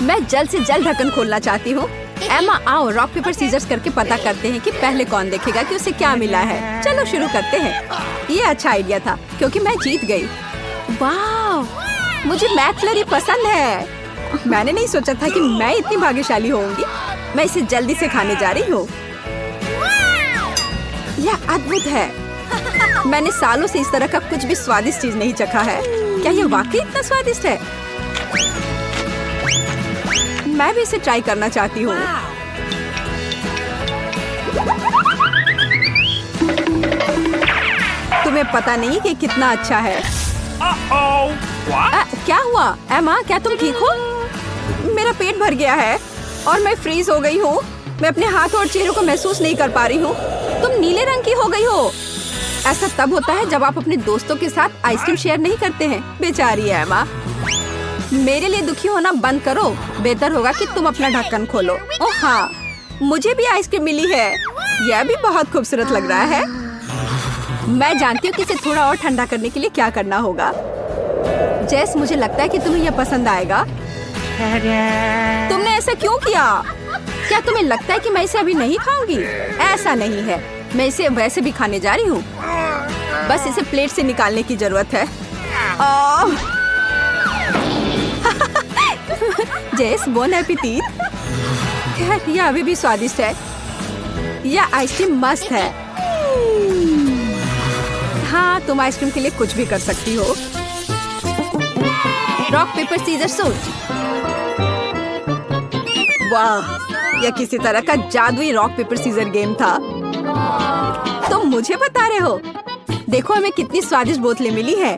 मैं जल्द से जल्द ढक्कन खोलना चाहती हूँ। एमा आओ रॉक पेपर सीजर्स करके पता करते हैं कि पहले कौन देखेगा कि उसे क्या मिला है। चलो शुरू करते हैं। ये अच्छा आइडिया था क्योंकि मैं जीत गई। वाह, मुझे मैकफ्लरी पसंद है। मैंने नहीं सोचा था कि मैं इतनी भाग्यशाली होंगी। मैं इसे जल्दी से खाने जा रही हूँ। यह अद्भुत है। मैंने सालों से इस तरह का कुछ भी स्वादिष्ट चीज नहीं चखा है। क्या ये वाकई इतना स्वादिष्ट है? मैं भी इसे ट्राई करना चाहती हूँ। तुम्हें पता नहीं कि कितना अच्छा है। क्या हुआ एमा, क्या तुम ठीक हो? मेरा पेट भर गया है और मैं फ्रीज हो गई हूँ। मैं अपने हाथ और चेहरे को महसूस नहीं कर पा रही हूँ। तुम नीले रंग की हो गई हो। ऐसा तब होता है जब आप अपने दोस्तों के साथ आइसक्रीम शेयर नहीं करते हैं। बेचारी एमा। मेरे लिए दुखी होना बंद करो। बेहतर होगा कि तुम अपना ढक्कन खोलो। ओह हाँ, मुझे भी आइसक्रीम मिली है। यह भी बहुत खूबसूरत लग रहा है। मैं जानती हूँ कि इसे थोड़ा और ठंडा करने के लिए क्या करना होगा। जेस, मुझे लगता है कि तुम्हें यह पसंद आएगा। तुमने ऐसा क्यों किया? क्या तुम्हें लगता है कि मैं इसे अभी नहीं खाऊंगी? ऐसा नहीं है, मैं इसे वैसे भी खाने जा रही हूँ। बस इसे प्लेट से निकालने की जरूरत है। जेस, बोन एपेटिट। यह अभी भी स्वादिष्ट है। यह आइसक्रीम मस्त है। हाँ, तुम आइसक्रीम के लिए कुछ भी कर सकती हो। Rock paper scissor shoot. वाह, यह किसी तरह का जादुई रॉक पेपर सीजर गेम था। तुम मुझे बता रहे हो? देखो हमें कितनी स्वादिष्ट बोतलें मिली है।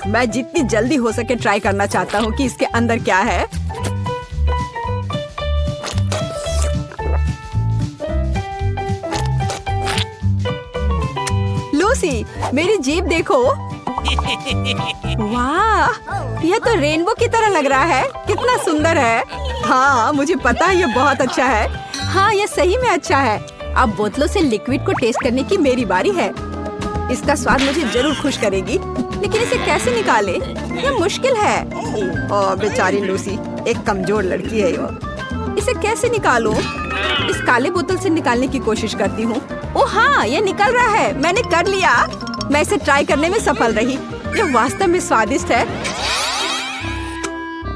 मैं जितनी जल्दी हो सके ट्राई करना चाहता हूँ कि इसके अंदर क्या है। लूसी, मेरी जीभ देखो। वाह, यह तो रेनबो की तरह लग रहा है। कितना सुंदर है। हाँ, मुझे पता है यह बहुत अच्छा है। हाँ, यह सही में अच्छा है। अब बोतलों से लिक्विड को टेस्ट करने की मेरी बारी है। इसका स्वाद मुझे जरूर खुश करेगी, लेकिन इसे कैसे निकाले? यह मुश्किल है। ओह बेचारी लूसी, एक कमजोर लड़की है वो। इसे कैसे निकालूं? इस काले बोतल से निकालने की कोशिश करती हूँ। ओह हाँ, ये निकल रहा है। मैंने कर लिया। मैं इसे ट्राई करने में सफल रही। यह वास्तव में स्वादिष्ट है।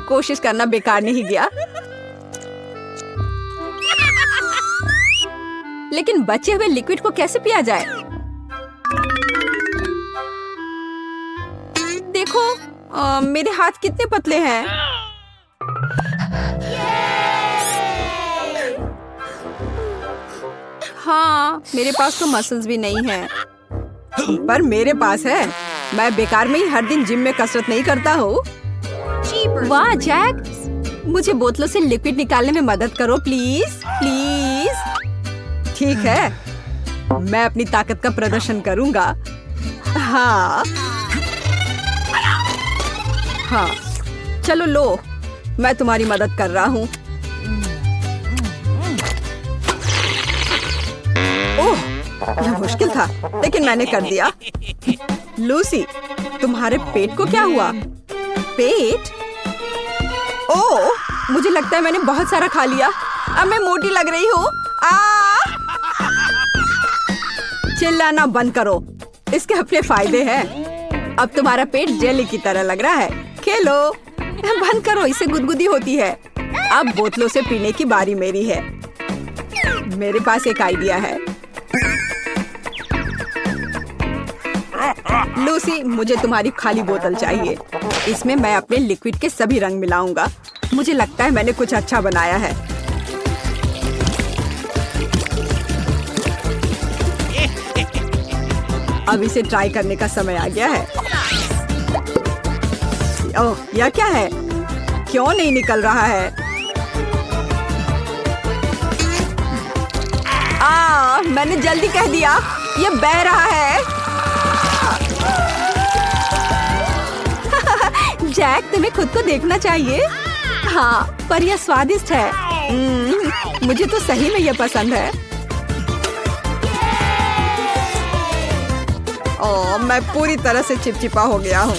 कोशिश करना बेकार नहीं गया। लेकिन बचे हुए लिक्विड को कैसे पिया जाए? देखो, मेरे हाथ कितने पतले हैं। हाँ, मेरे पास तो मसल्स भी नहीं है, पर मेरे पास है। मैं बेकार में ही हर दिन जिम में कसरत नहीं करता हूँ। वाह जैक, मुझे बोतलों से लिक्विड निकालने में मदद करो प्लीज प्लीज। ठीक है, मैं अपनी ताकत का प्रदर्शन करूंगा। हाँ हाँ, चलो लो, मैं तुम्हारी मदद कर रहा हूँ। ओह, यह मुश्किल था, लेकिन मैंने कर दिया। लूसी, तुम्हारे पेट को क्या हुआ? पेट? ओह, मुझे लगता है मैंने बहुत सारा खा लिया। अब मैं मोटी लग रही हूँ। चिल्लाना बंद करो, इसके अपने फायदे हैं। अब तुम्हारा पेट जेली की तरह लग रहा है। खेलो। बंद करो, इससे गुदगुदी होती है। अब बोतलों से पीने की बारी मेरी है। मेरे पास एक आइडिया है। लूसी, मुझे तुम्हारी खाली बोतल चाहिए। इसमें मैं अपने लिक्विड के सभी रंग मिलाऊंगा। मुझे लगता है मैंने कुछ अच्छा बनाया है। अब इसे ट्राई करने का समय आ गया है। ओह, यह क्या है? क्यों नहीं निकल रहा है? मैंने जल्दी कह दिया। ये बह रहा है। जैक, तुम्हें खुद को देखना चाहिए। हाँ, पर यह स्वादिष्ट है। मुझे तो सही में यह पसंद है। मैं पूरी तरह से चिपचिपा हो गया हूँ।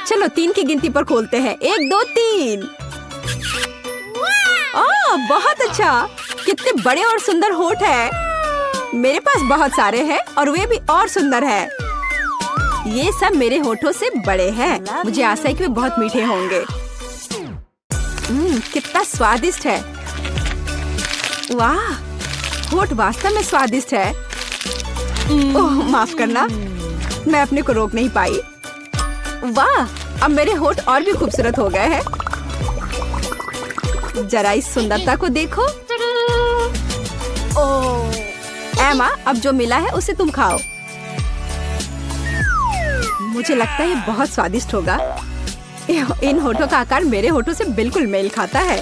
चलो 3 की गिनती पर खोलते हैं। 1 2 3। बहुत अच्छा। कितने बड़े और सुंदर होठ है। मेरे पास बहुत सारे हैं और वे भी और सुंदर है। ये सब मेरे होठों से बड़े हैं। मुझे आशा है कि वे बहुत मीठे होंगे। कितना स्वादिष्ट है। वाह, होठ वास्तव में स्वादिष्ट है। ओह माफ करना, मैं अपने को रोक नहीं पाई। वाह, अब मेरे होठ और भी खूबसूरत हो गए हैं। जरा इस सुंदरता को देखो। एमा, अब जो मिला है उसे तुम खाओ। मुझे लगता है ये बहुत स्वादिष्ट होगा। इन होठों का आकार मेरे होठों से बिल्कुल मेल खाता है।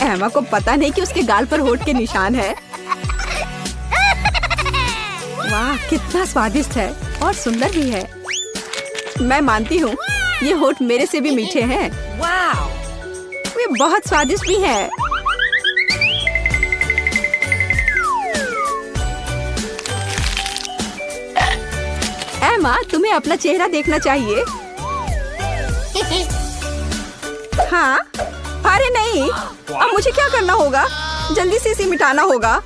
एमा को पता नहीं कि उसके गाल पर होठ के निशान है। वाह, कितना स्वादिष्ट है और सुंदर भी है। मैं मानती हूँ ये होठ मेरे से भी मीठे हैं। वाह, वे बहुत स्वादिष्ट भी हैं। एमा, तुम्हें अपना चेहरा देखना चाहिए। हाँ? अरे नहीं, अब मुझे क्या करना होगा? जल्दी से इसे मिटाना होगा।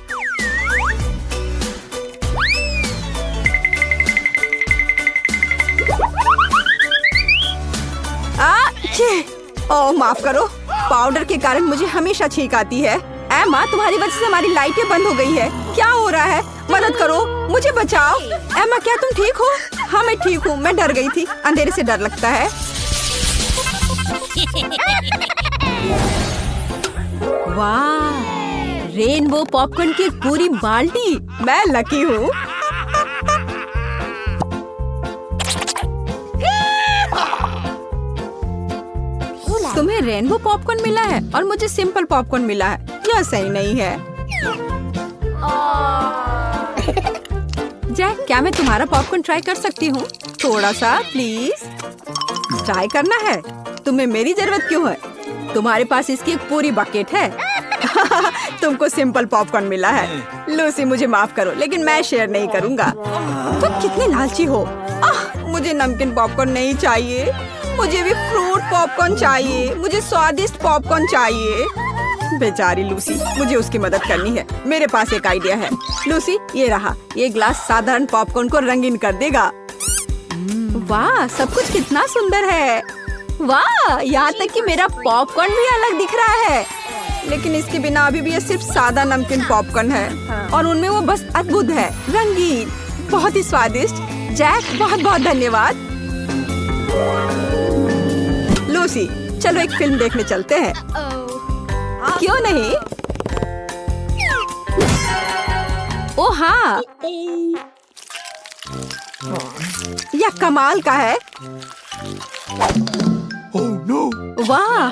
ओह माफ करो, पाउडर के कारण मुझे हमेशा छींक आती है। एमा, तुम्हारी वजह से हमारी लाइटें बंद हो गई है। क्या हो रहा है? मदद करो, मुझे बचाओ। एमा, क्या तुम ठीक हो? हाँ मैं ठीक हूँ। मैं डर गई थी। अंधेरे से डर लगता है। वाह, रेनबो पॉपकॉर्न की पूरी बाल्टी। मैं लकी हूँ। तुम्हें रेनबो पॉपकॉर्न मिला है और मुझे सिंपल पॉपकॉर्न मिला है। यह सही नहीं है। जैक, क्या मैं तुम्हारा पॉपकॉर्न ट्राई कर सकती हूँ? थोड़ा सा प्लीज। ट्राई करना है? तुम्हें मेरी जरूरत क्यों है? तुम्हारे पास इसकी एक पूरी बकेट है। तुमको सिंपल पॉपकॉर्न मिला है। लूसी, मुझे माफ करो लेकिन मैं शेयर नहीं करूँगा। तुम कितने लालची हो। मुझे नमकीन पॉपकॉर्न नहीं चाहिए। मुझे भी फ्रूट पॉपकॉर्न चाहिए। मुझे स्वादिष्ट पॉपकॉर्न चाहिए। बेचारी लूसी, मुझे उसकी मदद करनी है। मेरे पास एक आइडिया है। लूसी, ये रहा। ये ग्लास साधारण पॉपकॉर्न को रंगीन कर देगा। वाह, सब कुछ कितना सुंदर है। वाह, यहाँ तक कि मेरा पॉपकॉर्न भी अलग दिख रहा है। लेकिन इसके बिना अभी भी ये सिर्फ सादा नमकीन पॉपकॉर्न है और उनमें वो बस अद्भुत है, रंगीन, बहुत ही स्वादिष्ट। जैक, बहुत बहुत धन्यवाद। लूसी, चलो एक फिल्म देखने चलते हैं। क्यों नहीं? ओ हाँ, यह कमाल का है। वाह,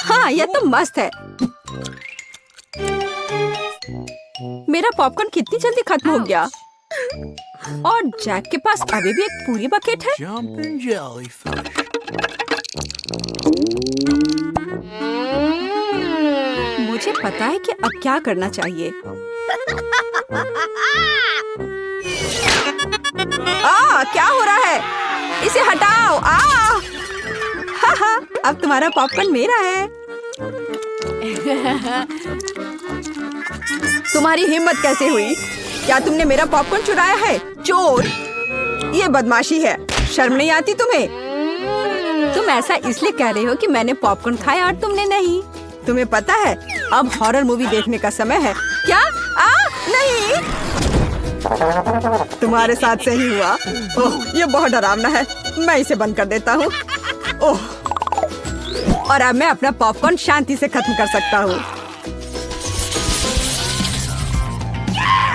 हाँ यह तो मस्त है। मेरा पॉपकॉर्न कितनी जल्दी खत्म हो गया। और जैक के पास अभी भी एक पूरी बकेट है। मुझे पता है कि अब क्या करना चाहिए। क्या हो रहा है? इसे हटाओ। अब तुम्हारा पॉपकॉर्न मेरा है। तुम्हारी हिम्मत कैसे हुई? क्या तुमने मेरा पॉपकॉर्न चुराया है? चोर! ये बदमाशी है। शर्म नहीं आती तुम्हें? तुम ऐसा इसलिए कह रहे हो कि मैंने पॉपकॉर्न खाया और तुमने नहीं। तुम्हें पता है अब हॉरर मूवी देखने का समय है। क्या? नहीं, तुम्हारे साथ सही हुआ। ओह, ये बहुत डरावना है। मैं इसे बंद कर देता हूँ। ओह, और अब मैं अपना पॉपकॉर्न शांति से खत्म कर सकता हूँ।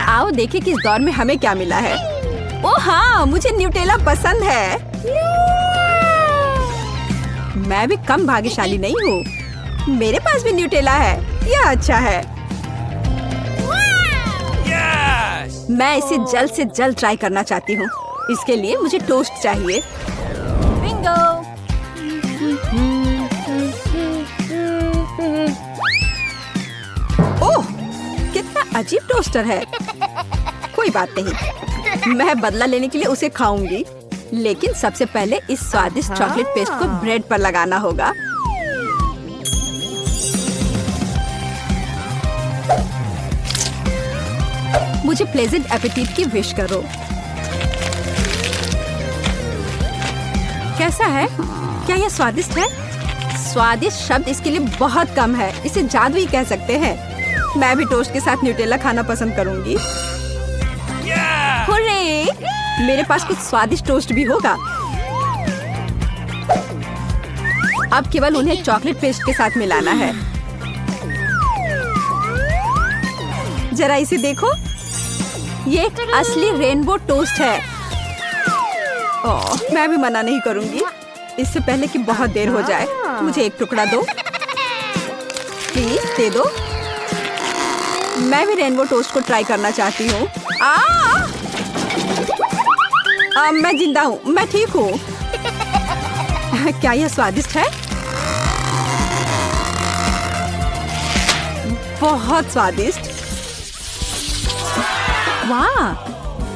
आओ देखें कि इस दौर में हमें क्या मिला है। ओह हाँ, मुझे न्यूटेला पसंद है। मैं भी कम भाग्यशाली नहीं हूँ। मेरे पास भी न्यूटेला है। यह अच्छा है। मैं इसे जल्द से जल्द ट्राई करना चाहती हूँ। इसके लिए मुझे टोस्ट चाहिए। बिंगो। टोस्टर है। कोई बात नहीं, मैं बदला लेने के लिए उसे खाऊंगी। लेकिन सबसे पहले इस स्वादिष्ट चॉकलेट पेस्ट को ब्रेड पर लगाना होगा। मुझे प्लेजेंट एपेटाइट की विश करो। कैसा है? क्या यह स्वादिष्ट है? स्वादिष्ट शब्द इसके लिए बहुत कम है। इसे जादुई कह सकते हैं। मैं भी टोस्ट के साथ न्यूटेला खाना पसंद करूंगी। हुर्रे! मेरे पास कुछ स्वादिष्ट टोस्ट भी होगा। अब केवल उन्हें चॉकलेट पेस्ट के साथ मिलाना है। जरा इसे देखो, ये एक असली रेनबो टोस्ट है। ओह, मैं भी मना नहीं करूंगी। इससे पहले कि बहुत देर हो जाए, मुझे एक टुकड़ा दो प्लीज, दे दो। मैं भी रेनबो टोस्ट को ट्राई करना चाहती हूँ। मैं जिंदा हूँ, मैं ठीक हूँ। क्या यह स्वादिष्ट है? बहुत स्वादिष्ट। वाह,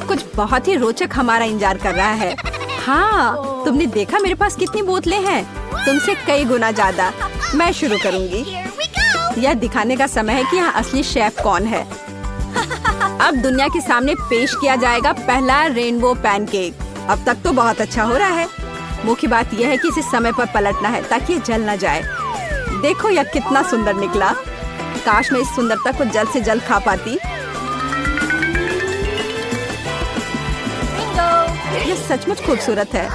कुछ बहुत ही रोचक हमारा इंतजार कर रहा है। हाँ, तुमने देखा मेरे पास कितनी बोतलें हैं? तुमसे कई गुना ज्यादा। मैं शुरू करूंगी। यह दिखाने का समय है कि यहाँ असली शेफ कौन है। अब दुनिया के सामने पेश किया जाएगा पहला रेनबो पैनकेक। अब तक तो बहुत अच्छा हो रहा है। मुख्य बात यह है कि इसे समय पर पलटना है ताकि ये जल न जाए। देखो यह कितना सुंदर निकला। काश मैं इस सुंदरता को जल्द से जल्द खा पाती। यह सचमुच खूबसूरत है।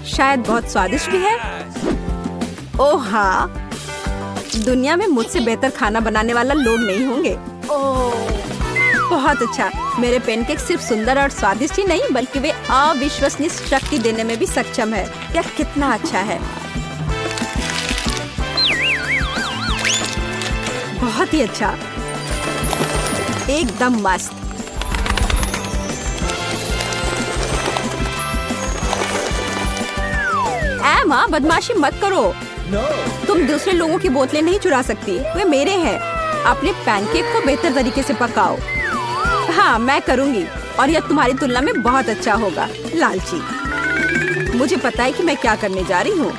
शायद बहुत स्वादिष्ट भी है। ओह हाँ, दुनिया में मुझसे बेहतर खाना बनाने वाला लोग नहीं होंगे। बहुत अच्छा। मेरे पैनकेक सिर्फ सुंदर और स्वादिष्ट ही नहीं, बल्कि वे अविश्वसनीय शक्ति देने में भी सक्षम है। यह कितना अच्छा है। बहुत ही अच्छा, एकदम मस्त। माँ, बदमाशी मत करो। तुम दूसरे लोगों की बोतलें नहीं चुरा सकती, वे मेरे हैं। अपने पैनकेक को बेहतर तरीके से पकाओ। हाँ, मैं करूँगी और यह तुम्हारी तुलना में बहुत अच्छा होगा। लालची, मुझे पता है कि मैं क्या करने जा रही हूँ।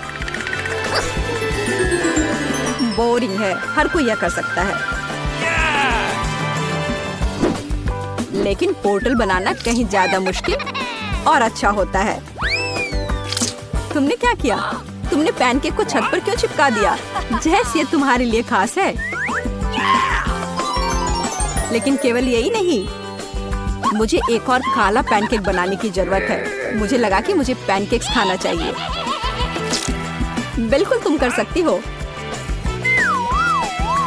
बोरिंग है, हर कोई यह कर सकता है। लेकिन पोर्टल बनाना कहीं ज्यादा मुश्किल और अच्छा होता है। तुमने क्या किया? तुमने पैनकेक को छत पर क्यों चिपका दिया? जैसे ये तुम्हारे लिए खास है। लेकिन केवल यही नहीं, मुझे एक और काला पैनकेक बनाने की जरूरत है। मुझे लगा कि मुझे पैनकेक्स खाना चाहिए। बिल्कुल तुम कर सकती हो।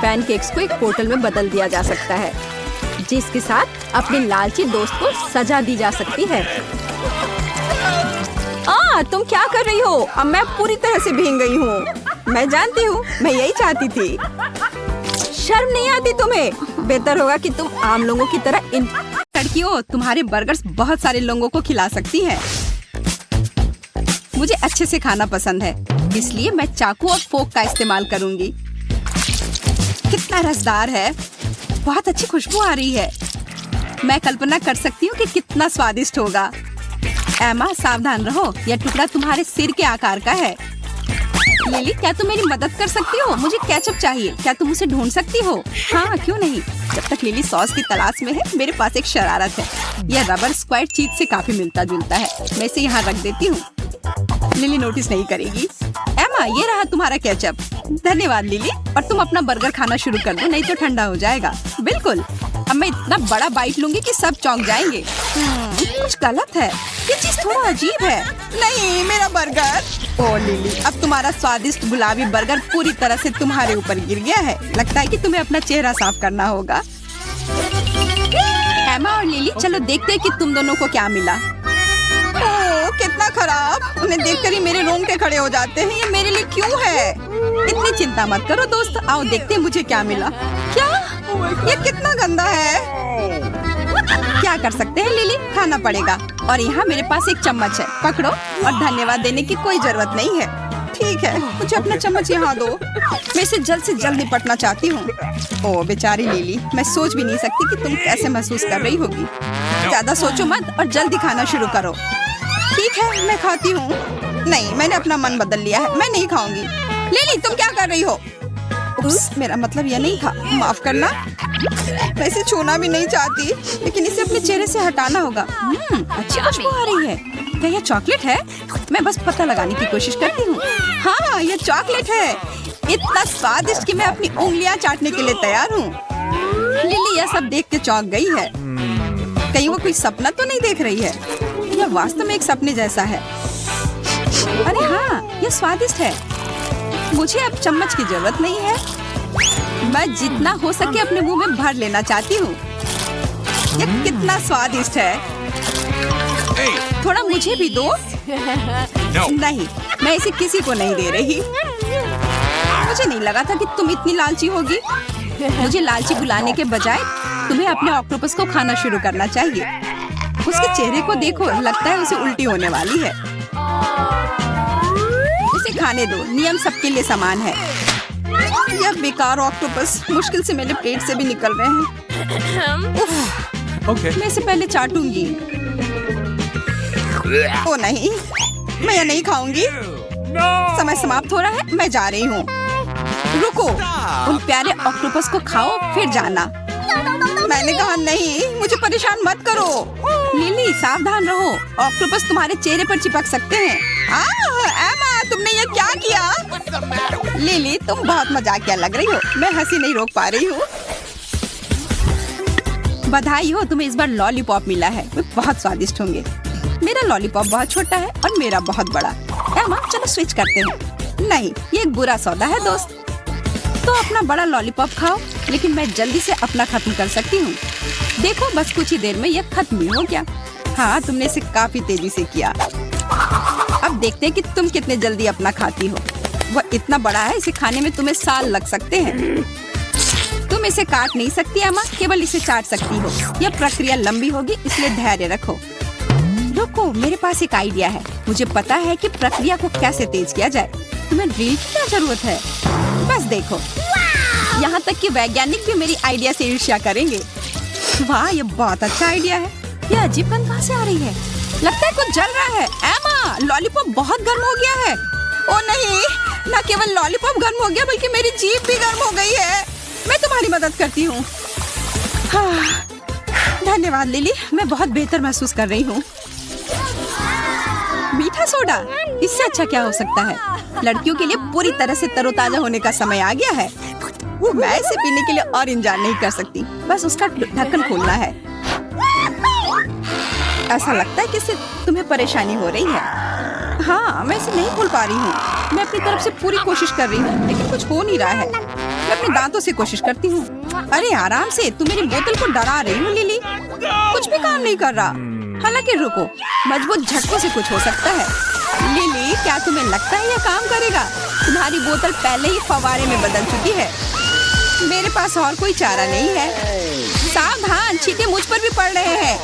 पैनकेक्स को एक पोर्टल में बदल दिया जा सकता है, जिसके साथ अपने लालची दोस्त को सजा दी जा सकती है। तुम क्या कर रही हो? अब मैं पूरी तरह से भीग गई हूँ। मैं जानती हूँ, मैं यही चाहती थी। शर्म नहीं आती तुम्हें? बेहतर होगा कि तुम आम लोगों की तरह इन लड़कियों तुम्हारे बर्गर्स बहुत सारे लोगों को खिला सकती हैं। मुझे अच्छे से खाना पसंद है, इसलिए मैं चाकू और फोक का इस्तेमाल करूंगी। कितना रसदार है, बहुत अच्छी खुशबू आ रही है। मैं कल्पना कर सकती हूँ कि कितना स्वादिष्ट होगा। एमा, सावधान रहो, यह टुकड़ा तुम्हारे सिर के आकार का है। लिली, क्या तुम मेरी मदद कर सकती हो? मुझे केचप चाहिए। क्या तुम उसे ढूंढ सकती हो? हाँ, क्यों नहीं। जब तक लिली सॉस की तलाश में है, मेरे पास एक शरारत है। यह रबर स्क्वाड चीज से काफी मिलता जुलता है। मैं इसे यहाँ रख देती हूँ। लिली नोटिस नहीं करेगी। एमा, ये रहा तुम्हारा केचप। धन्यवाद लिली। और तुम अपना बर्गर खाना शुरू कर दो, नहीं तो ठंडा हो जाएगा। बिल्कुल। अब मैं इतना बड़ा बाइट लूंगी कि सब चौंक जाएंगे। कुछ गलत है, ये चीज थोड़ा अजीब है। नहीं, मेरा बर्गर। ओ लिली, अब तुम्हारा स्वादिष्ट गुलाबी बर्गर पूरी तरह से तुम्हारे ऊपर गिर गया है। लगता है कि तुम्हें अपना चेहरा साफ करना होगा। एमा और लिली, चलो देखते हैं कि तुम दोनों को क्या मिला। ओह, कितना खराब। उन्हें देखकर ही मेरे रोंगटे खड़े हो जाते हैं। ये मेरे लिए क्यों है? इतनी चिंता मत करो दोस्त, आओ देखते हैं मुझे क्या मिला। क्या? ये कितना गंदा है। क्या कर सकते हैं लिली, खाना पड़ेगा। और यहाँ मेरे पास एक चम्मच है, पकड़ो। और धन्यवाद देने की कोई जरूरत नहीं है। ठीक है, मुझे अपना चम्मच यहाँ दो। मैं इसे जल्द से जल्द निपटना चाहती हूँ। ओह बेचारी लिली, मैं सोच भी नहीं सकती कि तुम कैसे महसूस कर रही होगी। ज्यादा सोचो मत और जल्दी खाना शुरू करो। ठीक है, मैं खाती हूँ। नहीं, मैंने अपना मन बदल लिया है, मैं नहीं खाऊंगी। लिली, तुम क्या कर रही हो? उप्स, मेरा मतलब यह नहीं था, माफ करना। मैं इसे छूना भी नहीं चाहती, लेकिन इसे अपने चेहरे से हटाना होगा। अच्छी खुशबू आ रही है। क्या यह चॉकलेट है? मैं बस पता लगाने की कोशिश करती हूँ। हाँ, यह चॉकलेट है। इतना स्वादिष्ट कि मैं अपनी उंगलियां चाटने के लिए तैयार हूँ। लिली यह सब देख के चौंक गई है। कहीं वो कोई सपना तो नहीं देख रही है? यह वास्तव में एक सपने जैसा है। अरे हाँ, यह स्वादिष्ट है। मुझे अब चम्मच की जरूरत नहीं है। मैं जितना हो सके अपने मुंह में भर लेना चाहती हूँ। यह कितना स्वादिष्ट है। थोड़ा मुझे भी दो। नहीं, मैं इसे किसी को नहीं दे रही। मुझे नहीं लगा था कि तुम इतनी लालची होगी। मुझे लालची बुलाने के बजाय तुम्हें अपने ऑक्टोपस को खाना शुरू करना चाहिए। उसके चेहरे को देखो, लगता है उसे उल्टी होने वाली है। इसे खाने दो, नियम सबके लिए समान है। यह बेकार ऑक्टोपस मुश्किल से मेरे पेट से भी निकल रहे हैं। मैं इसे पहले चाटूंगी। ओ नहीं, मैं यह नहीं खाऊंगी। समय समाप्त हो रहा है, मैं जा रही हूँ। रुको, उन प्यारे ऑक्टोपस को खाओ फिर जाना। मैंने कहा नहीं, मुझे परेशान मत करो। लिली, सावधान रहो, ऑक्टोपस तुम्हारे चेहरे पर चिपक सकते हैं। एमा, तुमने ये क्या किया? लिली, तुम बहुत मजाकिया लग रही हो। मैं हंसी नहीं रोक पा रही हूँ। बधाई हो, तुम्हें इस बार लॉलीपॉप मिला है। वे बहुत स्वादिष्ट होंगे। मेरा लॉलीपॉप बहुत छोटा है और मेरा बहुत बड़ा। एमा, चलो स्विच करते हैं। नहीं, ये एक बुरा सौदा है दोस्त। तो अपना बड़ा लॉलीपॉप खाओ, लेकिन मैं जल्दी से अपना खत्म कर सकती हूँ। देखो, बस कुछ ही देर में यह खत्म ही हो गया। हाँ, तुमने इसे काफी तेजी से किया। अब देखते हैं कि तुम कितने जल्दी अपना खाती हो। वह इतना बड़ा है, इसे खाने में तुम्हें साल लग सकते हैं। तुम इसे काट नहीं सकती एमा, केवल इसे चाट सकती हो। यह प्रक्रिया लंबी होगी, इसलिए धैर्य रखो। रुको, मेरे पास एक आइडिया है। मुझे पता है कि प्रक्रिया को कैसे तेज किया जाए। तुम्हें ड्रिल की क्या जरूरत है? बस देखो, यहाँ तक कि वैज्ञानिक भी मेरी आइडिया से ईर्ष्या करेंगे। वाह, ये बहुत अच्छा आइडिया है। यह अजीब गंध कहाँ से आ रही है? लगता है कुछ जल रहा है। एमा, लॉलीपॉप बहुत गर्म हो गया है। ओ नहीं, न केवल लॉलीपॉप गर्म हो गया, बल्कि मेरी जीभ भी गर्म हो गई है। मैं तुम्हारी मदद करती हूँ। हाँ, धन्यवाद लिली, मैं बहुत बेहतर महसूस कर रही हूँ। मीठा सोडा, इससे अच्छा क्या हो सकता है? लड़कियों के लिए पूरी तरह से तरोताजा होने का समय आ गया है। मैं इसे पीने के लिए और इंतजार नहीं कर सकती। बस उसका ढक्कन खोलना है। ऐसा लगता है कि इससे तुम्हें परेशानी हो रही है। हाँ, मैं इसे नहीं खोल पा रही हूँ। मैं अपनी तरफ से पूरी कोशिश कर रही हूँ, लेकिन कुछ हो नहीं रहा है। मैं अपने दांतों से कोशिश करती हूँ। अरे आराम से, तुम मेरी बोतल को डरा रही हो लिली। कुछ भी काम नहीं कर रहा। हालांकि रुको, मजबूत झटकों से कुछ हो सकता है। लिली, क्या तुम्हें लगता है यह काम करेगा? तुम्हारी बोतल पहले ही फव्वारे में बदल चुकी है। मेरे पास और कोई चारा नहीं है। सावधान, छींटे मुझ पर भी पड़ रहे हैं।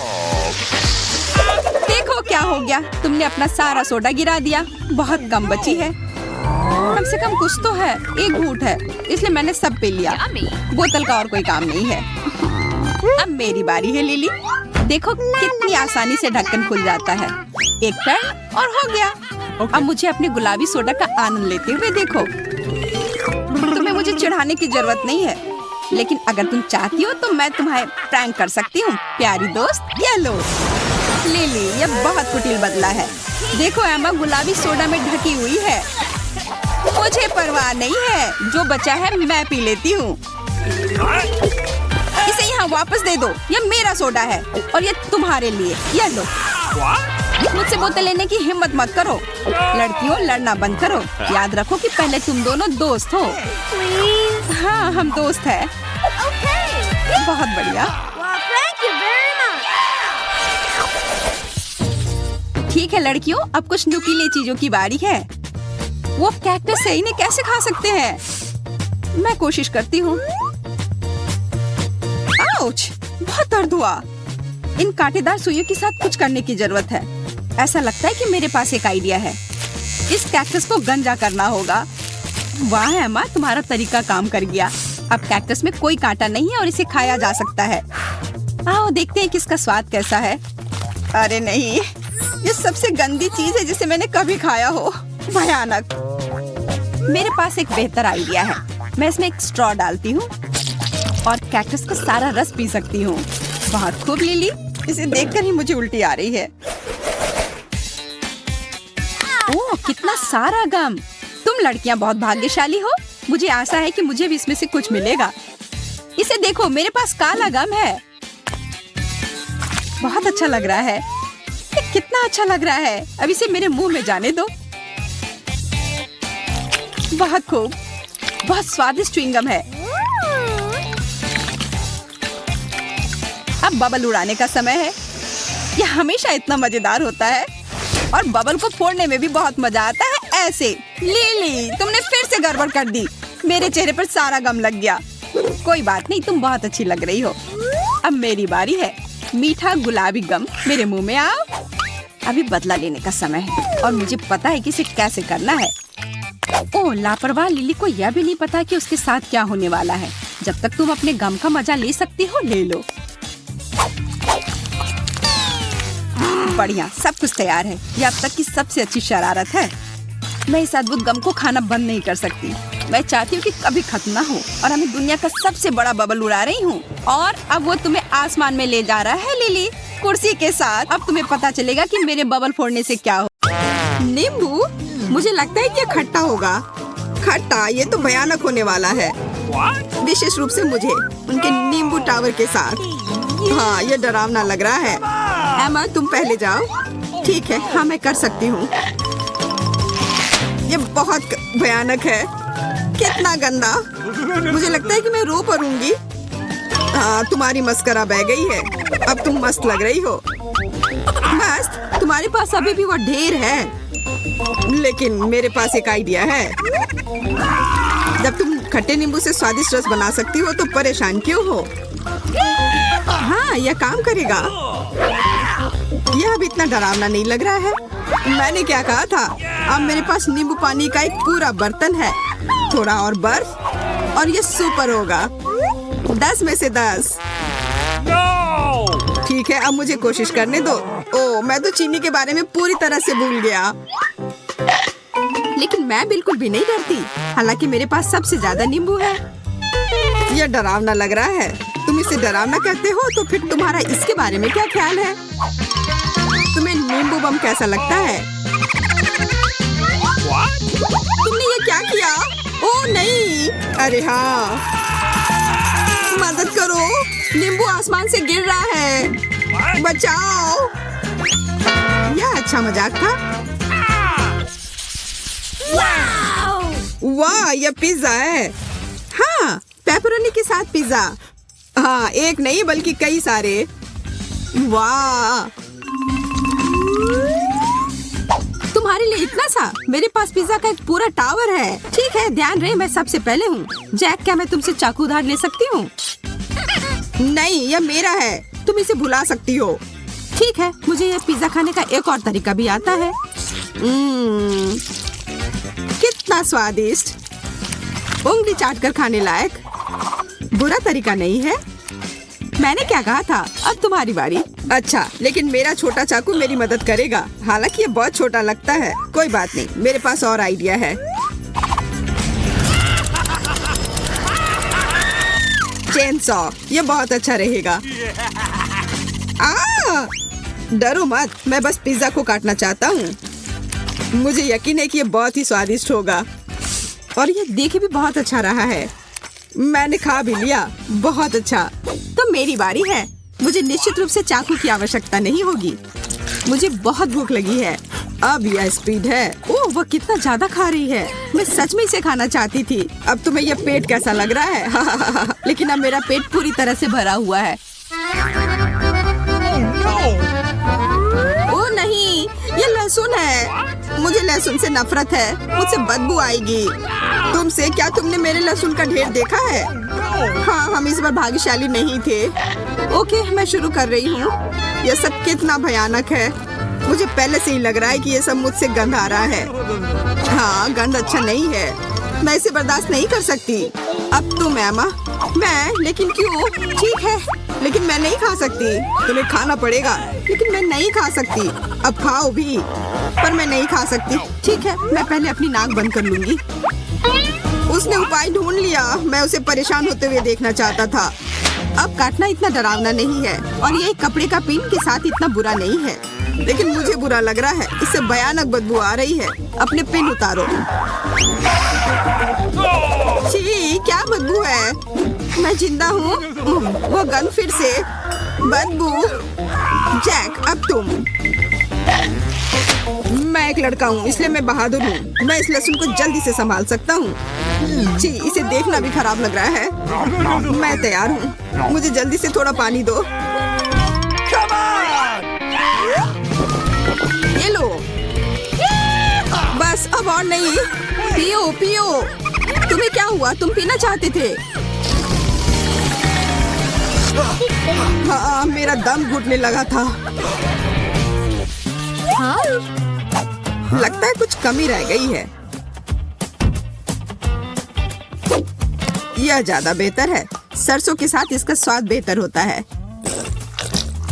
देखो क्या हो गया, तुमने अपना सारा सोडा गिरा दिया। बहुत कम बची है। कम से कम कुछ तो है। एक घूंट है, इसलिए मैंने सब पी लिया। बोतल का और कोई काम नहीं है। अब मेरी बारी है लिली। देखो कितनी आसानी से ढक्कन खुल जाता है। एक टर्न और हो गया। अब मुझे अपने गुलाबी सोडा का आनंद लेते हुए देखो। तुम्हें मुझे चिढ़ाने की जरूरत नहीं है, लेकिन अगर तुम चाहती हो तो मैं तुम्हें प्रैंक कर सकती हूँ। प्यारी दोस्त, ये लो। लिली, यह बहुत कुटिल बदला है। देखो एमा गुलाबी सोडा में ढकी हुई है। मुझे परवाह नहीं है, जो बचा है मैं पी लेती हूँ। इसे यहाँ वापस दे दो। यह मेरा सोडा है और यह तुम्हारे लिए। यह लो। मुझसे बोतल लेने की हिम्मत मत करो। लड़कियों, लड़ना बंद करो। याद रखो कि पहले तुम दोनों दोस्त हो। हाँ, हम दोस्त हैं। बहुत बढ़िया। ठीक है लड़कियों, अब कुछ नुकीले चीजों की बारी है। वो कैक्टस से इन्हें कैसे खा सकते हैं? मैं कोशिश करती हूँ। आउच! बहुत दर्द हुआ। इन कांटेदार सुइयों के साथ कुछ करने की जरूरत है। ऐसा लगता है कि मेरे पास एक आइडिया है। इस कैक्टस को गंजा करना होगा। वाह एम्मा, तुम्हारा तरीका काम कर गया। अब कैक्टस में कोई कांटा नहीं है और इसे खाया जा सकता है। आओ देखते हैं कि इसका स्वाद कैसा है। अरे नहीं, ये सबसे गंदी चीज है जिसे मैंने कभी खाया हो। भयानक। मेरे पास एक बेहतर आइडिया है। मैं इसमें एक स्ट्रॉ डालती हूँ और कैक्टस का सारा रस पी सकती हूँ। बहुत खूब लिली, इसे देखकर ही मुझे उल्टी आ रही है। ओह, कितना सारा गम। तुम लड़कियां बहुत भाग्यशाली हो। मुझे आशा है कि मुझे भी इसमें से कुछ मिलेगा। इसे देखो, मेरे पास काला गम है। बहुत अच्छा लग रहा है। ये कितना अच्छा लग रहा है। अब इसे मेरे मुंह में जाने दो। बहुत खूब, बहुत स्वादिष्ट च्युइंगम है। अब बबल उड़ाने का समय है। यह हमेशा इतना मजेदार होता है और बबल को फोड़ने में भी बहुत मजा आता है। ऐसे लिली, तुमने फिर से गड़बड़ कर दी। मेरे चेहरे पर सारा गम लग गया। कोई बात नहीं, तुम बहुत अच्छी लग रही हो। अब मेरी बारी है। मीठा गुलाबी गम मेरे मुंह में आओ। अभी बदला लेने का समय है और मुझे पता है कि इसे कैसे करना है। ओह, लापरवाह लिली को यह भी नहीं पता कि उसके साथ क्या होने वाला है। जब तक तुम अपने गम का मजा ले सकती हो, ले लो। बढ़िया, सब कुछ तैयार है। ये अब तक की सबसे अच्छी शरारत है। मैं इस अद्भुत गम को खाना बंद नहीं कर सकती। मैं चाहती हूँ कि कभी खत्म ना हो और मैं दुनिया का सबसे बड़ा बबल उड़ा रही हूँ। और अब वो तुम्हें आसमान में ले जा रहा है लिली, कुर्सी के साथ। अब तुम्हें पता चलेगा कि मेरे बबल फोड़ने से क्या हो। नींबू, मुझे लगता है कि ये खट्टा होगा। खट्टा, ये तो भयानक होने वाला है। विशेष रूप से मुझे उनके नींबू टावर के साथ। हाँ, ये डरावना लग रहा है। एम्मा, तुम पहले जाओ। ठीक है, हाँ मैं कर सकती हूँ। ये बहुत भयानक है। कितना गंदा। मुझे लगता है कि मैं रो पड़ूंगी। हाँ, तुम्हारी मस्करा बह गई है। अब तुम मस्त लग रही हो। मस्त? तुम्हारे पास अभी भी वो ढेर है। लेकिन मेरे पास एक आइडिया है। जब तुम खट्टे नींबू से स्वादिष्ट रस बना सकती हो तो परेशान क्यों हो? हाँ, यह काम करेगा। यह अब इतना डरावना नहीं लग रहा है। मैंने क्या कहा था? अब मेरे पास नींबू पानी का एक पूरा बर्तन है, थोड़ा और बर्फ, और ये सुपर होगा। 10 में से 10। ठीक है, अब मुझे कोशिश करने दो। ओह, मैं तो चीनी के बारे में पूरी तरह से भूल गया। लेकिन मैं बिल्कुल भी नहीं डरती, हालांकि मेरे पास सबसे ज्यादा नींबू है। यह डरावना लग रहा है। तुम इसे डरावना कहते हो, तो फिर तुम्हारा इसके बारे में क्या ख्याल है? तुम्हें नींबू बम कैसा लगता है? तुमने ये क्या किया? ओह नहीं! अरे हाँ, मदद करो, नींबू आसमान से गिर रहा है। बचाओ! यह अच्छा मजाक था। वाह, यह पिज्जा है। हाँ, पेपरोनी के साथ पिज्जा। हाँ, एक नहीं बल्कि कई सारे। वाह, तुम्हारे लिए इतना सा? मेरे पास पिज्जा का एक पूरा टावर है। ठीक है, ध्यान रहे मैं सबसे पहले हूँ। जैक, क्या मैं तुमसे चाकू उधार ले सकती हूँ? नहीं, यह मेरा है। तुम इसे भुला सकती हो। ठीक है, मुझे यह पिज्जा खाने का एक और तरीका भी आता है। कितना स्वादिष्ट, उंगली चाट कर खाने लायक। बुरा तरीका नहीं है। मैंने क्या कहा था? अब तुम्हारी बारी। अच्छा, लेकिन मेरा छोटा चाकू मेरी मदद करेगा। हालांकि ये बहुत छोटा लगता है। कोई बात नहीं, मेरे पास और आइडिया है। चेन सॉ, ये बहुत अच्छा रहेगा। डरो मत, मैं बस पिज्जा को काटना चाहता हूँ। मुझे यकीन है कि ये बहुत ही स्वादिष्ट होगा और ये देखे भी बहुत अच्छा रहा है। मैंने खा भी लिया। बहुत अच्छा। तो मेरी बारी है। मुझे निश्चित रूप से चाकू की आवश्यकता नहीं होगी। मुझे बहुत भूख लगी है। अब यह स्पीड है। ओह, वह कितना ज्यादा खा रही है। मैं सच में इसे खाना चाहती थी। अब तुम्हें यह पेट कैसा लग रहा है? लेकिन अब मेरा पेट पूरी तरह से भरा हुआ है। ओह नहीं, ये लहसुन है। मुझे लहसुन से नफरत है। मुझसे बदबू आएगी। तुमसे? क्या तुमने मेरे लहसुन का ढेर देखा है? हाँ, हम इस बार भाग्यशाली नहीं थे। ओके, मैं शुरू कर रही हूँ। यह सब कितना भयानक है। मुझे पहले से ही लग रहा है कि ये सब मुझसे गंध आ रहा है। हाँ, गंध अच्छा नहीं है। मैं इसे बर्दाश्त नहीं कर सकती। अब तुम एमा। मैं? लेकिन क्यों? ठीक है, लेकिन मैं नहीं खा सकती। तुम्हें खाना पड़ेगा, लेकिन मैं नहीं खा सकती। अब खाओ भी, पर मैं नहीं खा सकती। ठीक है, मैं पहले अपनी नाक बंद कर लूंगी। उसने उपाय ढूंढ लिया। मैं उसे परेशान होते हुए देखना चाहता था। अब काटना इतना डरावना नहीं है और ये कपड़े का पिन के साथ इतना बुरा नहीं है, लेकिन मुझे बुरा लग रहा है। इससे भयानक बदबू आ रही है। अपने पिन उतारो। छी, क्या बदबू है? मैं जिंदा हूँ। वो गंध फिर से। बदबू। जैक, अब तुम। मैं एक लड़का हूँ, इसलिए मैं बहादुर हूँ। मैं इस लहसुन को जल्दी से संभाल सकता हूँ। जी, इसे देखना भी खराब लग रहा है। मैं तैयार हूँ। मुझे जल्दी से थोड़ा पानी दो। ये लो। बस, अब और नहीं। पियो पियो। तुम्हें क्या हुआ? तुम पीना चाहते थे? हाँ, मेरा दम घुटने लगा था। हाँ? लगता है कुछ कमी रह गई है। यह ज्यादा बेहतर है। सरसों के साथ इसका स्वाद बेहतर होता है।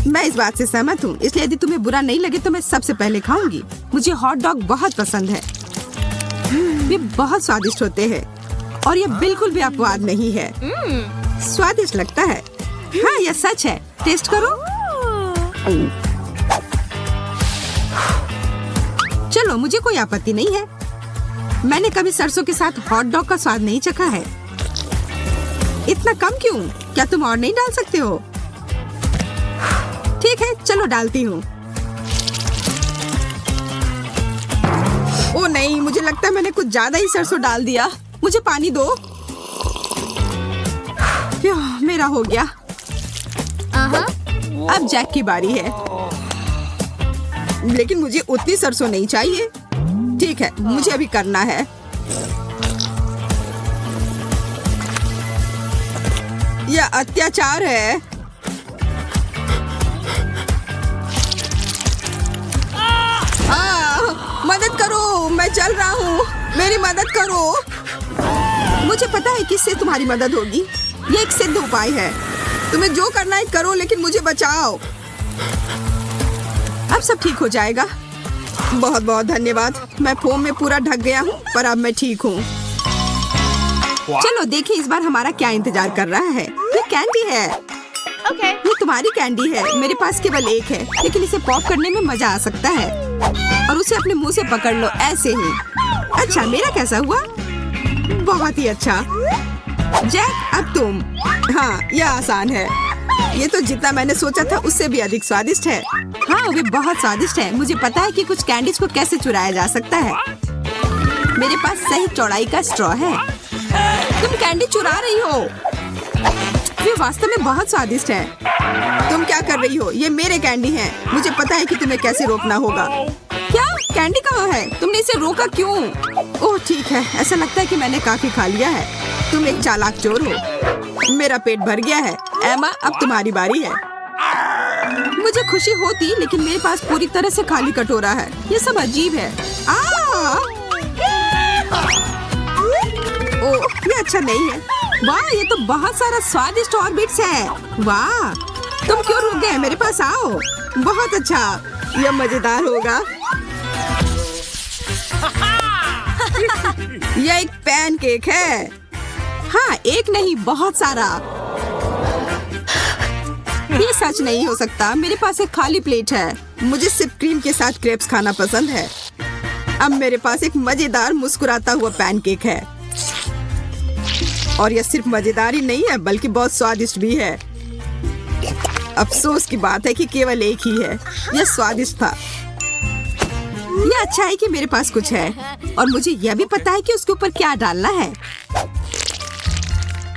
मैं इस बात से सहमत हूँ, इसलिए यदि तुम्हें बुरा नहीं लगे तो मैं सबसे पहले खाऊंगी। मुझे हॉट डॉग बहुत पसंद है। ये बहुत स्वादिष्ट होते हैं और ये बिल्कुल भी अपवाद नहीं है। स्वादिष्ट लगता है। हाँ, यह सच है। टेस्ट करो। चलो, मुझे कोई आपत्ति नहीं है। मैंने कभी सरसों के साथ हॉट डॉग का स्वाद नहीं चखा है। इतना कम क्यों? क्या तुम और नहीं डाल सकते हो? ठीक है, चलो डालती हूँ। ओ नहीं, मुझे लगता है मैंने कुछ ज्यादा ही सरसों डाल दिया। मुझे पानी दो। मेरा हो गया। अब जैक की बारी है, लेकिन मुझे उतनी सरसों नहीं चाहिए। ठीक है, मुझे अभी करना है। यह अत्याचार है। मदद करो, मैं जल रहा हूँ। मेरी मदद करो। मुझे पता है किससे तुम्हारी मदद होगी। ये एक सिद्ध उपाय है। तुम्हें जो करना है करो, लेकिन मुझे बचाओ। अब सब ठीक हो जाएगा। बहुत बहुत धन्यवाद। मैं फोम में पूरा ढक गया हूँ, पर अब मैं ठीक हूँ। चलो देखिए इस बार हमारा क्या इंतजार कर रहा है। ये कैंडी है। ये तुम्हारी कैंडी है। मेरे पास केवल एक है, लेकिन इसे पॉप करने में मजा आ सकता है। और उसे अपने मुंह से पकड़ लो, ऐसे ही। अच्छा, मेरा कैसा हुआ? बहुत ही अच्छा। जैक, अब तुम। हाँ, यह आसान है। ये तो जितना मैंने सोचा था उससे भी अधिक स्वादिष्ट है। हाँ, वे बहुत स्वादिष्ट है। मुझे पता है कि कुछ कैंडीज को कैसे चुराया जा सकता है। मेरे पास सही चौड़ाई का स्ट्रॉ है। तुम कैंडी चुरा रही हो। ये वास्तव में बहुत स्वादिष्ट है। तुम क्या कर रही हो? ये मेरे कैंडी हैं। मुझे पता है कि तुम्हें कैसे रोकना होगा। क्या? कैंडी कहाँ है? तुमने इसे रोका क्यों? ओह ठीक है, ऐसा लगता है कि मैंने काफी खा लिया है। तुम एक चालाक चोर हो। मेरा पेट भर गया है। एमा, अब तुम्हारी बारी है। मुझे खुशी होती, लेकिन मेरे पास पूरी तरह से खाली कटोरा है। ये सब अजीब है। ओह, ये अच्छा नहीं है। वाह, ये तो बहुत सारा स्वादिष्ट ऑर्बिट्स है। वाह, तुम क्यों रुक गए? मेरे पास आओ। बहुत अच्छा, यह मजेदार होगा। यह एक पैनकेक है। हाँ, एक नहीं, बहुत सारा। ये सच नहीं हो सकता। मेरे पास एक खाली प्लेट है। मुझे सिर्फ क्रीम के साथ क्रेप्स खाना पसंद है। अब मेरे पास एक मजेदार मुस्कुराता हुआ पैनकेक है। और यह सिर्फ मजेदार ही नहीं है, बल्कि बहुत स्वादिष्ट भी है। अफसोस की बात है कि केवल एक ही है। यह स्वादिष्ट था। यह अच्छा है कि मेरे पास कुछ है और मुझे यह भी पता है कि उसके ऊपर क्या डालना है।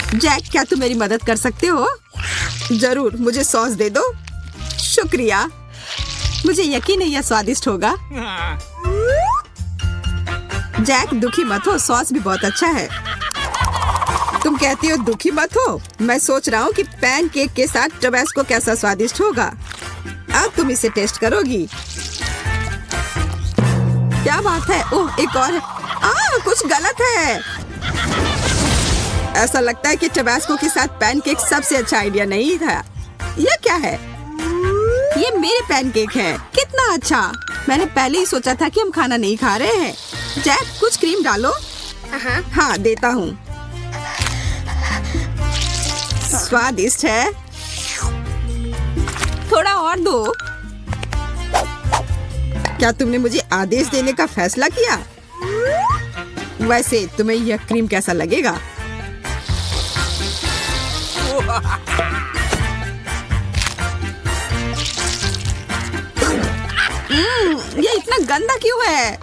जैक, क्या तुम मेरी मदद कर सकते हो? जरूर, मुझे सॉस दे दो। शुक्रिया। मुझे यकीन है यह स्वादिष्ट होगा। जैक, दुखी मत हो, सॉस भी बहुत अच्छा है। तुम कहती हो दुखी मत हो। मैं सोच रहा हूँ कि पैनकेक के साथ टबैस्को कैसा स्वादिष्ट होगा। अब तुम इसे टेस्ट करोगी। क्या बात है? ओह, एक और। कुछ गलत है। ऐसा लगता है कि टबास्को के साथ पैनकेक सबसे अच्छा आइडिया नहीं था। यह क्या है? ये मेरे पैनकेक है। कितना अच्छा। मैंने पहले ही सोचा था कि हम खाना नहीं खा रहे हैं। जैक, कुछ क्रीम डालो। हाँ, देता हूँ। स्वादिष्ट है। थोड़ा और दो। क्या तुमने मुझे आदेश देने का फैसला किया? वैसे तुम्हें यह क्रीम कैसा लगेगा? ये इतना गंदा क्यों है?